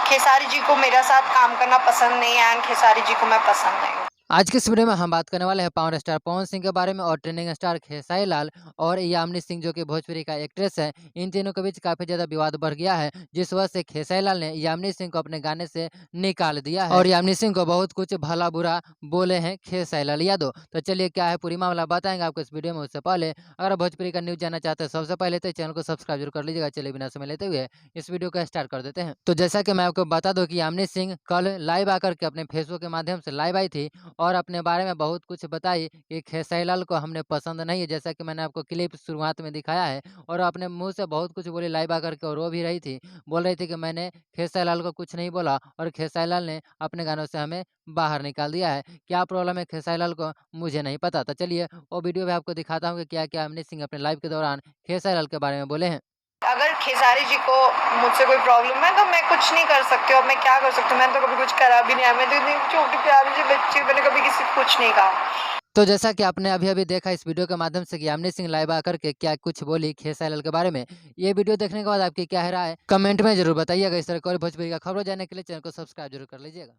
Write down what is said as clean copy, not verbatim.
खेसारी जी को मेरा साथ काम करना पसंद नहीं है एंड खेसारी जी को मैं पसंद नहीं हूँ। आज के इस वीडियो में हम बात करने वाले हैं पावर स्टार पवन सिंह के बारे में और ट्रेंडिंग स्टार खेसारी लाल और यामिनी सिंह जो कि भोजपुरी का एक्ट्रेस है। इन तीनों के बीच काफी ज्यादा विवाद बढ़ गया है, जिस वजह से खेसारी लाल ने यामिनी सिंह को अपने गाने से निकाल दिया है और यामिनी सिंह को बहुत कुछ भला बुरा बोले हैं खेसारी लाल यादव। तो चलिए क्या है पूरी मामला बताएंगे आपको इस वीडियो में। उससे पहले अगर भोजपुरी का न्यूज जानना चाहते हैं सबसे पहले तो चैनल को सब्सक्राइब जरूर कर लीजिएगा। चलिए बिना समय लेते हुए इस वीडियो को स्टार्ट कर देते हैं। तो जैसा कि मैं आपको बता दूं कि यामिनी सिंह कल लाइव आकर के अपने फेसबुक के माध्यम से लाइव आई थी और अपने बारे में बहुत कुछ बताई कि खेसारी लाल को हमने पसंद नहीं है, जैसा कि मैंने आपको क्लिप शुरुआत में दिखाया है। और अपने मुंह से बहुत कुछ बोली लाइव आकर के और रो भी रही थी। बोल रही थी कि मैंने खेसारी लाल को कुछ नहीं बोला और खेसारी लाल ने अपने गानों से हमें बाहर निकाल दिया है। क्या प्रॉब्लम है खेसारी लाल को मुझे नहीं पता। तो चलिए वो वीडियो भी आपको दिखाता हूँ कि क्या क्या यामिनी सिंह अपने लाइव के दौरान खेसारी लाल के बारे में बोले हैं। अगर खेसारी जी को मुझसे कोई प्रॉब्लम है तो मैं कुछ नहीं कर सकती हूँ। अब मैं क्या कर सकती हूँ, मैंने तो कभी कुछ करा भी नहीं है। मैं तो इतनी छोटी प्यारी सी बच्ची, मैंने कभी किसी को कुछ नहीं कहा। तो जैसा कि आपने अभी-अभी देखा इस वीडियो के माध्यम से कि यामिनी सिंह लाइव आकर के क्या कुछ बोली खेसारी लाल के बारे में। ये वीडियो देखने के बाद आपकी क्या है राय? कमेंट में ज़रूर बताइएगा। इस तरह की और भोजपुरी का खबरों जानने के लिए चैनल को सब्सक्राइब ज़रूर कर लीजिएगा।